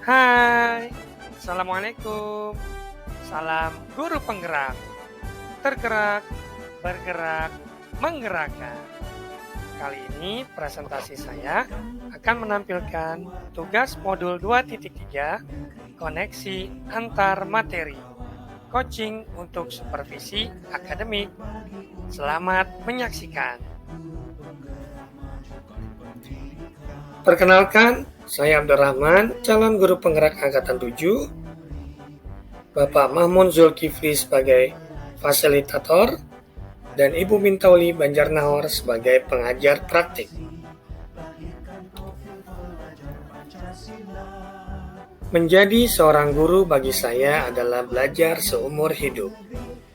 Hai, Assalamualaikum. Salam guru penggerak, tergerak, bergerak, menggerakkan. Kali ini presentasi saya akan menampilkan tugas modul 2.3 koneksi antar materi, coaching untuk supervisi akademik. Selamat menyaksikan. Perkenalkan, saya Abdurrahman, calon guru penggerak angkatan 7. Bapak Mahmud Zulkifli sebagai fasilitator dan Ibu Mintauli Banjarnahor sebagai pengajar praktik. Menjadi seorang guru bagi saya adalah belajar seumur hidup.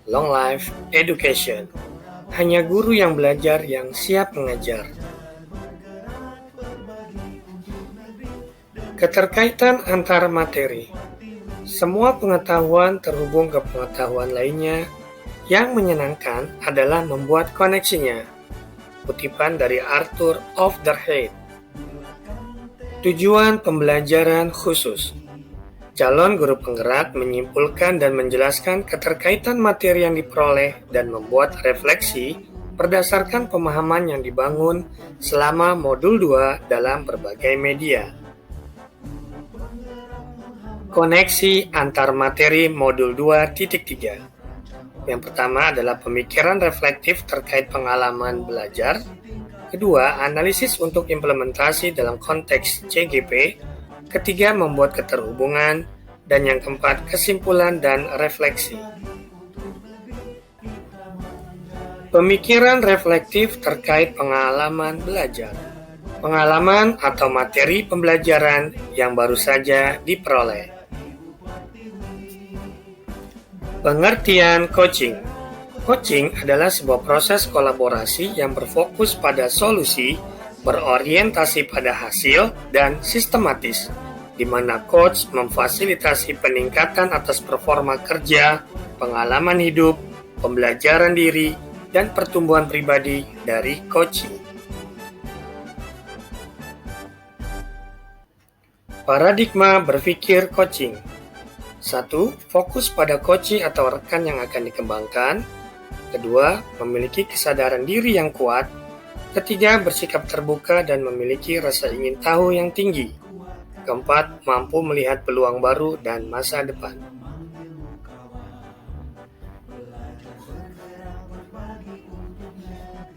Long life education. Hanya guru yang belajar yang siap mengajar. Keterkaitan antar materi. Semua pengetahuan terhubung ke pengetahuan lainnya. Yang menyenangkan adalah membuat koneksinya. Kutipan dari Arthur Overhead. Tujuan pembelajaran khusus. Calon guru penggerak menyimpulkan dan menjelaskan keterkaitan materi yang diperoleh dan membuat refleksi berdasarkan pemahaman yang dibangun selama modul 2 dalam berbagai media. Koneksi antar materi modul 2.3. Yang pertama adalah pemikiran reflektif terkait pengalaman belajar. Kedua, analisis untuk implementasi dalam konteks CGP. Ketiga, membuat keterhubungan. Dan yang keempat, kesimpulan dan refleksi. Pemikiran reflektif terkait pengalaman belajar. Pengalaman atau materi pembelajaran yang baru saja diperoleh. Pengertian coaching. Coaching adalah sebuah proses kolaborasi yang berfokus pada solusi, berorientasi pada hasil, dan sistematis, di mana coach memfasilitasi peningkatan atas performa kerja, pengalaman hidup, pembelajaran diri, dan pertumbuhan pribadi dari coaching. Paradigma berpikir coaching. 1. Fokus pada coaching atau rekan yang akan dikembangkan. Kedua, memiliki kesadaran diri yang kuat. Ketiga, bersikap terbuka dan memiliki rasa ingin tahu yang tinggi. Keempat, mampu melihat peluang baru dan masa depan.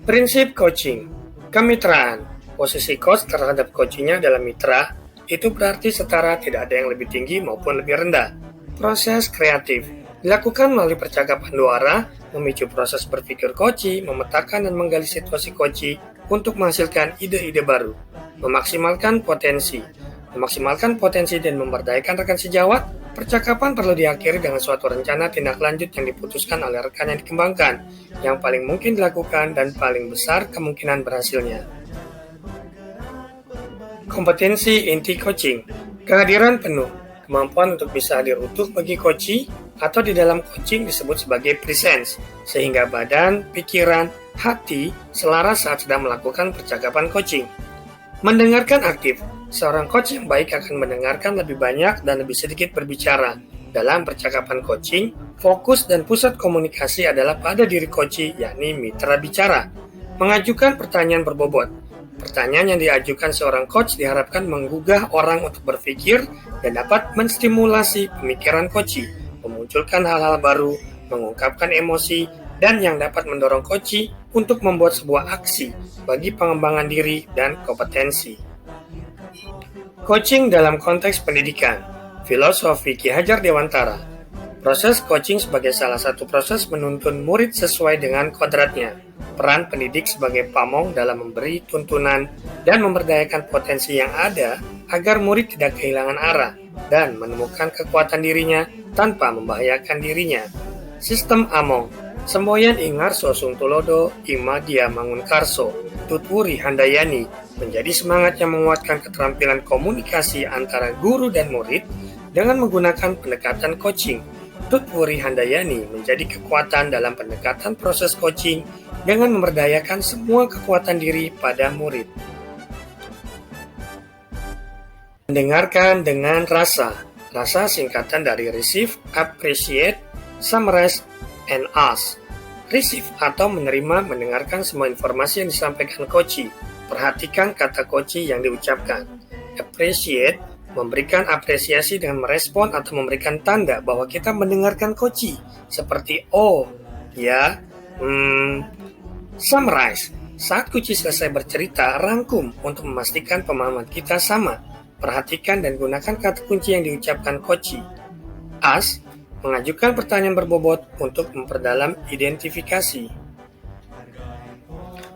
Prinsip coaching. Kemitraan. Posisi coach terhadap coachingnya dalam mitra, itu berarti setara, tidak ada yang lebih tinggi maupun lebih rendah. Proses kreatif dilakukan melalui percakapan dua arah, memicu proses berpikir coach, memetakan dan menggali situasi coach untuk menghasilkan ide-ide baru, memaksimalkan potensi dan memberdayakan rekan sejawat. Percakapan perlu diakhiri dengan suatu rencana tindak lanjut yang diputuskan oleh rekan yang dikembangkan, yang paling mungkin dilakukan dan paling besar kemungkinan berhasilnya. Kompetensi inti coaching. Kehadiran penuh. Kemampuan untuk bisa hadir utuh bagi coachee atau di dalam coaching disebut sebagai presence, sehingga badan, pikiran, hati selaras saat sedang melakukan percakapan coaching. Mendengarkan aktif. Seorang coach yang baik akan mendengarkan lebih banyak dan lebih sedikit berbicara. Dalam percakapan coaching, fokus dan pusat komunikasi adalah pada diri coachee, yakni mitra bicara. Mengajukan pertanyaan berbobot. Pertanyaan yang diajukan seorang coach diharapkan menggugah orang untuk berpikir dan dapat menstimulasi pemikiran coachee, memunculkan hal-hal baru, mengungkapkan emosi, dan yang dapat mendorong coachee untuk membuat sebuah aksi bagi pengembangan diri dan kompetensi. Coaching dalam konteks pendidikan. Filosofi Ki Hajar Dewantara. Proses coaching sebagai salah satu proses menuntun murid sesuai dengan kodratnya. Peran pendidik sebagai pamong dalam memberi tuntunan dan memberdayakan potensi yang ada agar murid tidak kehilangan arah dan menemukan kekuatan dirinya tanpa membahayakan dirinya. Sistem Among. Semboyan Ingarso Sungtulodo Imadia Mangunkarso Tutwuri Handayani menjadi semangat yang menguatkan keterampilan komunikasi antara guru dan murid dengan menggunakan pendekatan coaching. Tutwuri Handayani menjadi kekuatan dalam pendekatan proses coaching dengan memberdayakan semua kekuatan diri pada murid. Mendengarkan dengan rasa. Rasa singkatan dari receive, appreciate, summarize, and ask. Receive atau menerima, mendengarkan semua informasi yang disampaikan coach. Perhatikan kata coach yang diucapkan. Appreciate, memberikan apresiasi dengan merespon atau memberikan tanda bahwa kita mendengarkan coach. Seperti, oh, ya, summarize. Saat coach selesai bercerita, rangkum untuk memastikan pemahaman kita sama. Perhatikan dan gunakan kata kunci yang diucapkan coach. Ask, mengajukan pertanyaan berbobot untuk memperdalam identifikasi.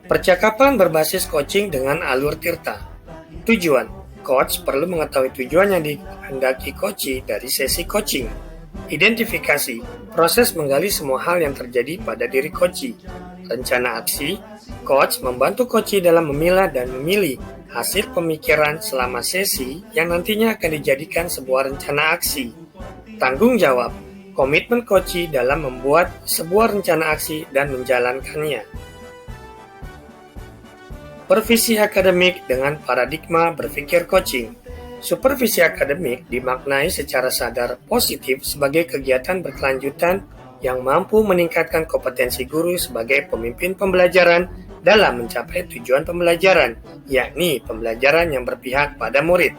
Percakapan berbasis coaching dengan alur tirta. Tujuan, coach perlu mengetahui tujuan yang dikehendaki coach dari sesi coaching. Identifikasi, proses menggali semua hal yang terjadi pada diri coach. Rencana aksi, coach membantu coach dalam memilah dan memilih hasil pemikiran selama sesi yang nantinya akan dijadikan sebuah rencana aksi. Tanggung jawab, komitmen coach dalam membuat sebuah rencana aksi dan menjalankannya. Supervisi akademik dengan paradigma berpikir coaching. Supervisi akademik dimaknai secara sadar positif sebagai kegiatan berkelanjutan yang mampu meningkatkan kompetensi guru sebagai pemimpin pembelajaran dalam mencapai tujuan pembelajaran, yakni pembelajaran yang berpihak pada murid.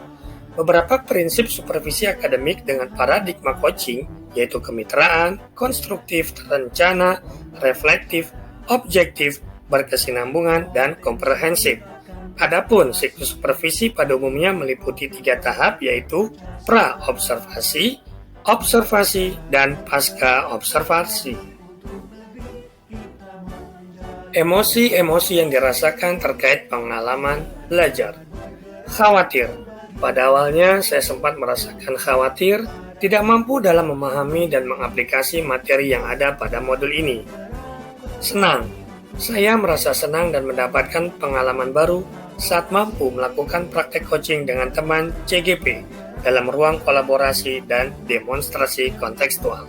Beberapa prinsip supervisi akademik dengan paradigma coaching yaitu kemitraan, konstruktif, terencana, reflektif, objektif, berkesinambungan, dan komprehensif. Adapun siklus supervisi pada umumnya meliputi 3 tahap yaitu pra-observasi, observasi, dan pasca-observasi. Emosi-emosi yang dirasakan terkait pengalaman belajar. Khawatir. Pada awalnya saya sempat merasakan khawatir, tidak mampu dalam memahami dan mengaplikasi materi yang ada pada modul ini. Senang. Saya merasa senang dan mendapatkan pengalaman baru saat mampu melakukan praktek coaching dengan teman CGP dalam ruang kolaborasi dan demonstrasi kontekstual.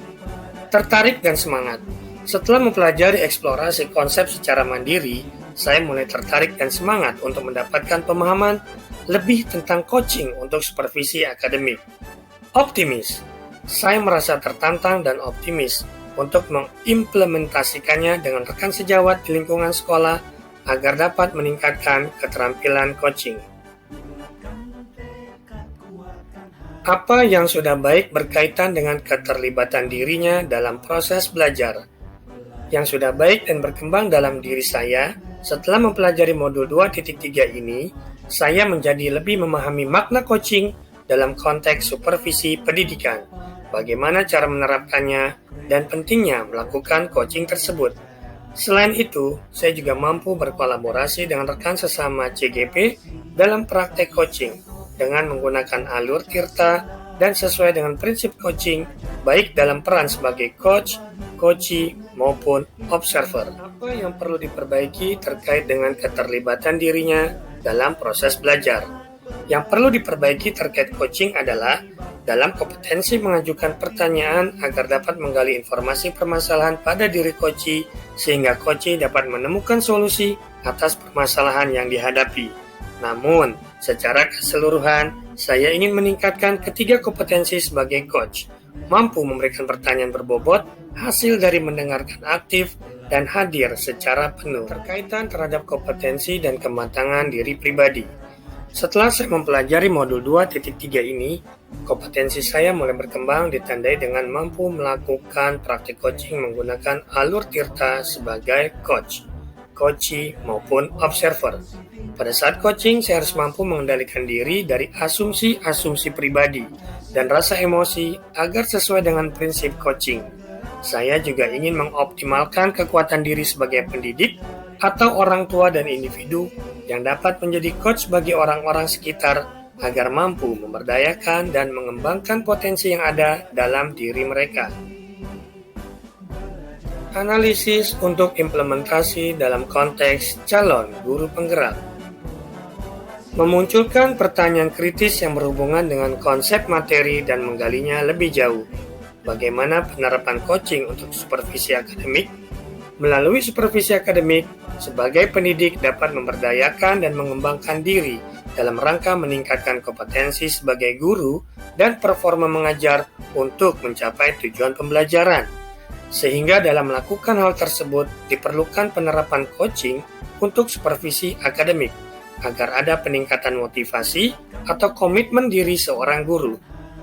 Tertarik dan semangat. Setelah mempelajari eksplorasi konsep secara mandiri, saya mulai tertarik dan semangat untuk mendapatkan pemahaman lebih tentang coaching untuk supervisi akademik. Optimis. Saya merasa tertantang dan optimis untuk mengimplementasikannya dengan rekan sejawat di lingkungan sekolah agar dapat meningkatkan keterampilan coaching. Apa yang sudah baik berkaitan dengan keterlibatan dirinya dalam proses belajar. Yang sudah baik dan berkembang dalam diri saya, setelah mempelajari modul 2.3 ini, saya menjadi lebih memahami makna coaching dalam konteks supervisi pendidikan, bagaimana cara menerapkannya, dan pentingnya melakukan coaching tersebut. Selain itu, saya juga mampu berkolaborasi dengan rekan sesama CGP dalam praktek coaching dengan menggunakan alur tirta dan sesuai dengan prinsip coaching, baik dalam peran sebagai coach, coachee, maupun observer. Apa yang perlu diperbaiki terkait dengan keterlibatan dirinya dalam proses belajar? Yang perlu diperbaiki terkait coaching adalah dalam kompetensi mengajukan pertanyaan agar dapat menggali informasi permasalahan pada diri coachee sehingga coachee dapat menemukan solusi atas permasalahan yang dihadapi. Namun, secara keseluruhan, saya ingin meningkatkan ketiga kompetensi sebagai coach, mampu memberikan pertanyaan berbobot, hasil dari mendengarkan aktif, dan hadir secara penuh. Berkaitan terhadap kompetensi dan kematangan diri pribadi. Setelah saya mempelajari modul 2.3 ini, kompetensi saya mulai berkembang ditandai dengan mampu melakukan praktik coaching menggunakan alur tirta sebagai coach, coachee, maupun observer. Pada saat coaching, saya harus mampu mengendalikan diri dari asumsi-asumsi pribadi dan rasa emosi agar sesuai dengan prinsip coaching. Saya juga ingin mengoptimalkan kekuatan diri sebagai pendidik atau orang tua dan individu yang dapat menjadi coach bagi orang-orang sekitar agar mampu memberdayakan dan mengembangkan potensi yang ada dalam diri mereka. Analisis untuk implementasi dalam konteks calon guru penggerak. Memunculkan pertanyaan kritis yang berhubungan dengan konsep materi dan menggalinya lebih jauh. Bagaimana penerapan coaching untuk supervisi akademik? Melalui supervisi akademik, sebagai pendidik dapat memberdayakan dan mengembangkan diri dalam rangka meningkatkan kompetensi sebagai guru dan performa mengajar untuk mencapai tujuan pembelajaran. Sehingga dalam melakukan hal tersebut diperlukan penerapan coaching untuk supervisi akademik agar ada peningkatan motivasi atau komitmen diri seorang guru.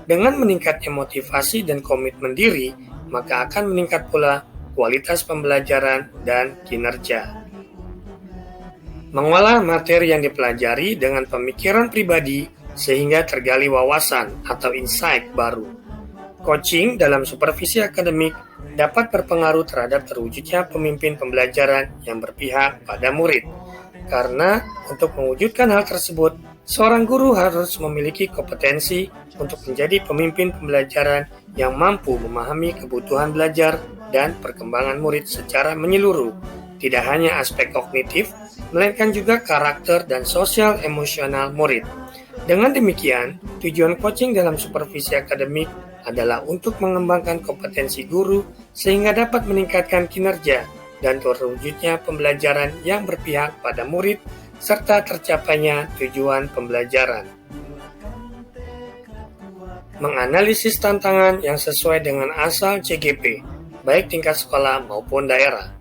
Dengan meningkatnya motivasi dan komitmen diri, maka akan meningkat pula kualitas pembelajaran dan kinerja. Mengolah materi yang dipelajari dengan pemikiran pribadi sehingga tergali wawasan atau insight baru. Coaching dalam supervisi akademik dapat berpengaruh terhadap terwujudnya pemimpin pembelajaran yang berpihak pada murid. Karena untuk mewujudkan hal tersebut, seorang guru harus memiliki kompetensi untuk menjadi pemimpin pembelajaran yang mampu memahami kebutuhan belajar dan perkembangan murid secara menyeluruh. Tidak hanya aspek kognitif, melainkan juga karakter dan sosial emosional murid. Dengan demikian, tujuan coaching dalam supervisi akademik adalah untuk mengembangkan kompetensi guru sehingga dapat meningkatkan kinerja dan terwujudnya pembelajaran yang berpihak pada murid serta tercapainya tujuan pembelajaran. Menganalisis tantangan yang sesuai dengan asal CGP, baik tingkat sekolah maupun daerah.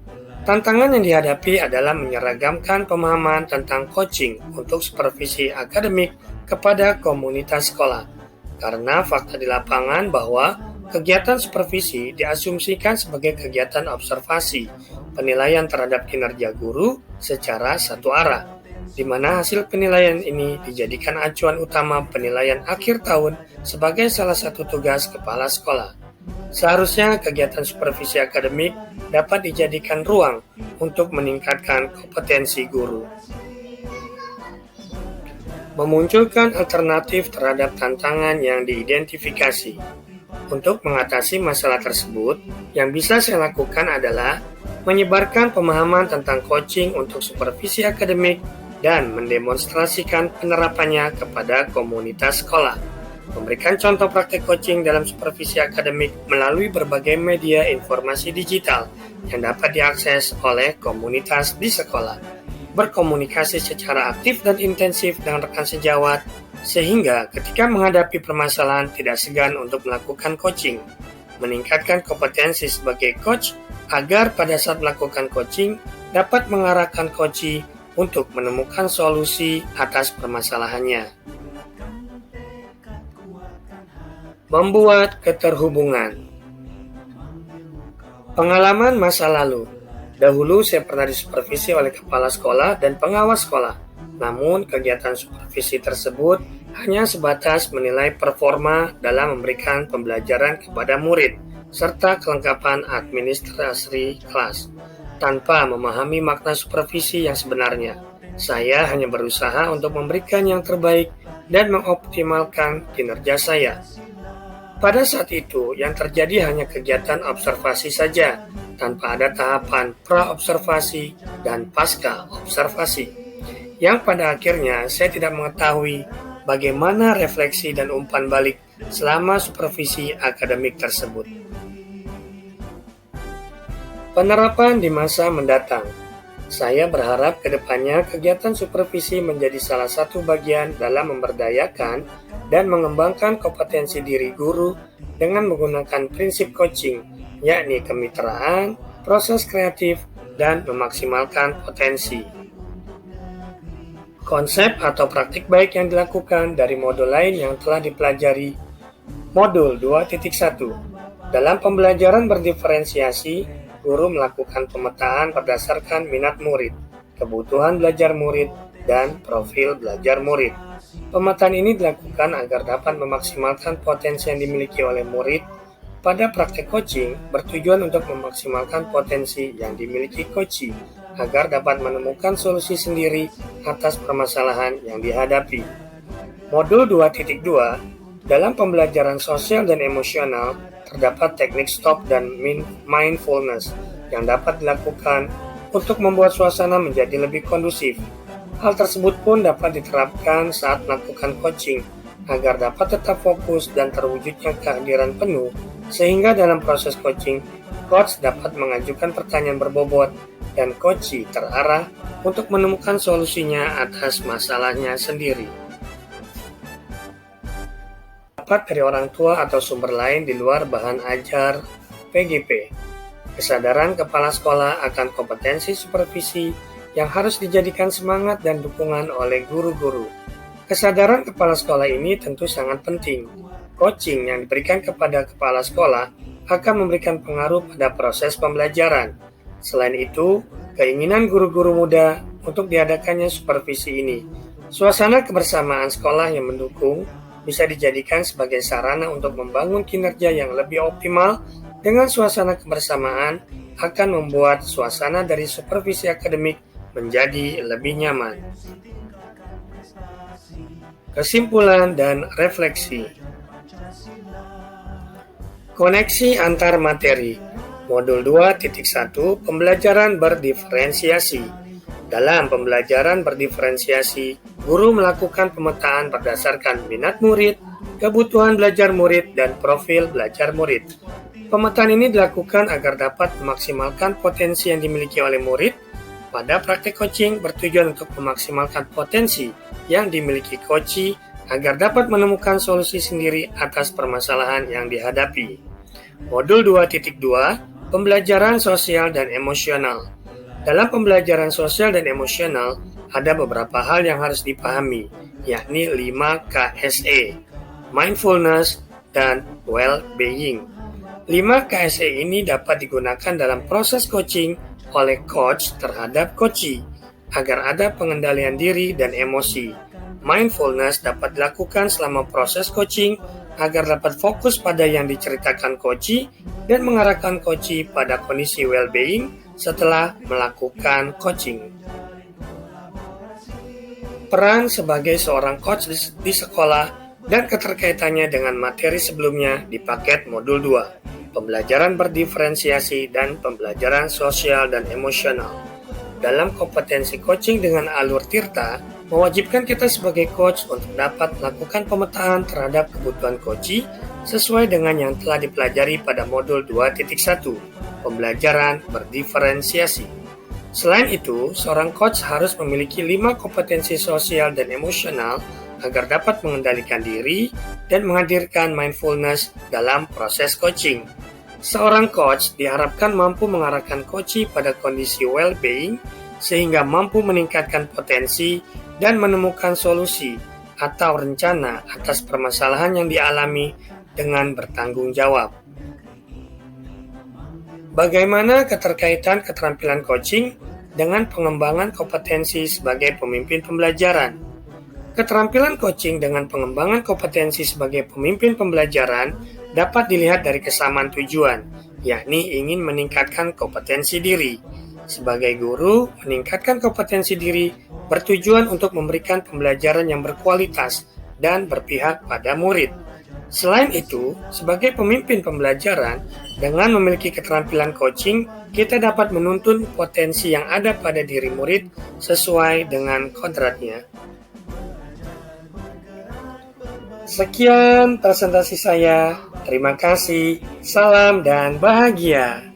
Tantangan yang dihadapi adalah menyeragamkan pemahaman tentang coaching untuk supervisi akademik kepada komunitas sekolah. Karena fakta di lapangan bahwa kegiatan supervisi diasumsikan sebagai kegiatan observasi, penilaian terhadap kinerja guru secara satu arah, di mana hasil penilaian ini dijadikan acuan utama penilaian akhir tahun sebagai salah satu tugas kepala sekolah. Seharusnya kegiatan supervisi akademik dapat dijadikan ruang untuk meningkatkan kompetensi guru. Memunculkan alternatif terhadap tantangan yang diidentifikasi. Untuk mengatasi masalah tersebut, yang bisa saya lakukan adalah menyebarkan pemahaman tentang coaching untuk supervisi akademik dan mendemonstrasikan penerapannya kepada komunitas sekolah. Memberikan contoh praktek coaching dalam supervisi akademik melalui berbagai media informasi digital yang dapat diakses oleh komunitas di sekolah. Berkomunikasi secara aktif dan intensif dengan rekan sejawat, sehingga ketika menghadapi permasalahan tidak segan untuk melakukan coaching. Meningkatkan kompetensi sebagai coach agar pada saat melakukan coaching dapat mengarahkan coachee untuk menemukan solusi atas permasalahannya. Membuat keterhubungan. Pengalaman masa lalu. Dahulu saya pernah disupervisi oleh kepala sekolah dan pengawas sekolah. Namun kegiatan supervisi tersebut hanya sebatas menilai performa dalam memberikan pembelajaran kepada murid serta kelengkapan administrasi kelas, tanpa memahami makna supervisi yang sebenarnya. Saya hanya berusaha untuk memberikan yang terbaik dan mengoptimalkan kinerja saya. Pada saat itu, yang terjadi hanya kegiatan observasi saja, tanpa ada tahapan pra-observasi dan pasca-observasi, yang pada akhirnya saya tidak mengetahui bagaimana refleksi dan umpan balik selama supervisi akademik tersebut. Penerapan di masa mendatang. Saya berharap ke depannya kegiatan supervisi menjadi salah satu bagian dalam memberdayakan dan mengembangkan kompetensi diri guru dengan menggunakan prinsip coaching, yakni kemitraan, proses kreatif, dan memaksimalkan potensi. Konsep atau praktik baik yang dilakukan dari modul lain yang telah dipelajari. Modul 2.1. Dalam pembelajaran berdiferensiasi, guru melakukan pemetaan berdasarkan minat murid, kebutuhan belajar murid, dan profil belajar murid. Pemetaan ini dilakukan agar dapat memaksimalkan potensi yang dimiliki oleh murid. Pada praktek coaching, bertujuan untuk memaksimalkan potensi yang dimiliki coachee agar dapat menemukan solusi sendiri atas permasalahan yang dihadapi. Modul 2.2, dalam pembelajaran sosial dan emosional, terdapat teknik stop dan mindfulness yang dapat dilakukan untuk membuat suasana menjadi lebih kondusif. Hal tersebut pun dapat diterapkan saat melakukan coaching agar dapat tetap fokus dan terwujudnya kehadiran penuh, sehingga dalam proses coaching, coach dapat mengajukan pertanyaan berbobot dan coachee terarah untuk menemukan solusinya atas masalahnya sendiri. dapat dari orang tua atau sumber lain di luar bahan ajar PGP. Kesadaran kepala sekolah akan kompetensi supervisi yang harus dijadikan semangat dan dukungan oleh guru-guru. Kesadaran kepala sekolah ini tentu sangat penting. Coaching yang diberikan kepada kepala sekolah akan memberikan pengaruh pada proses pembelajaran. Selain itu, keinginan guru-guru muda untuk diadakannya supervisi ini. Suasana kebersamaan sekolah yang mendukung bisa dijadikan sebagai sarana untuk membangun kinerja yang lebih optimal. Dengan suasana kebersamaan akan membuat suasana dari supervisi akademik menjadi lebih nyaman. Kesimpulan dan refleksi. Koneksi antar materi. Modul 2.1 Pembelajaran berdiferensiasi. Dalam pembelajaran berdiferensiasi, guru melakukan pemetaan berdasarkan minat murid, kebutuhan belajar murid, dan profil belajar murid. Pemetaan ini dilakukan agar dapat memaksimalkan potensi yang dimiliki oleh murid. Pada praktek coaching bertujuan untuk memaksimalkan potensi yang dimiliki coachee agar dapat menemukan solusi sendiri atas permasalahan yang dihadapi. Modul 2.2 Pembelajaran sosial dan emosional. Dalam pembelajaran sosial dan emosional, ada beberapa hal yang harus dipahami, yakni 5 KSE, mindfulness, dan well-being. 5 KSE ini dapat digunakan dalam proses coaching oleh coach terhadap coachee agar ada pengendalian diri dan emosi. Mindfulness dapat dilakukan selama proses coaching agar dapat fokus pada yang diceritakan coachee dan mengarahkan coachee pada kondisi well-being setelah melakukan coaching. Peran sebagai seorang coach di sekolah dan keterkaitannya dengan materi sebelumnya di paket modul 2, pembelajaran berdiferensiasi dan pembelajaran sosial dan emosional. Dalam kompetensi coaching dengan alur Tirta, mewajibkan kita sebagai coach untuk dapat melakukan pemetaan terhadap kebutuhan coachee sesuai dengan yang telah dipelajari pada modul 2.1, pembelajaran berdiferensiasi. Selain itu, seorang coach harus memiliki 5 kompetensi sosial dan emosional agar dapat mengendalikan diri dan menghadirkan mindfulness dalam proses coaching. Seorang coach diharapkan mampu mengarahkan coachee pada kondisi well-being sehingga mampu meningkatkan potensi dan menemukan solusi atau rencana atas permasalahan yang dialami dengan bertanggung jawab. Bagaimana keterkaitan keterampilan coaching dengan pengembangan kompetensi sebagai pemimpin pembelajaran? Keterampilan coaching dengan pengembangan kompetensi sebagai pemimpin pembelajaran dapat dilihat dari kesamaan tujuan, yakni ingin meningkatkan kompetensi diri. Sebagai guru, meningkatkan kompetensi diri bertujuan untuk memberikan pembelajaran yang berkualitas dan berpihak pada murid. Selain itu, sebagai pemimpin pembelajaran, dengan memiliki keterampilan coaching, kita dapat menuntun potensi yang ada pada diri murid sesuai dengan kodratnya. Sekian presentasi saya. Terima kasih. Salam dan bahagia.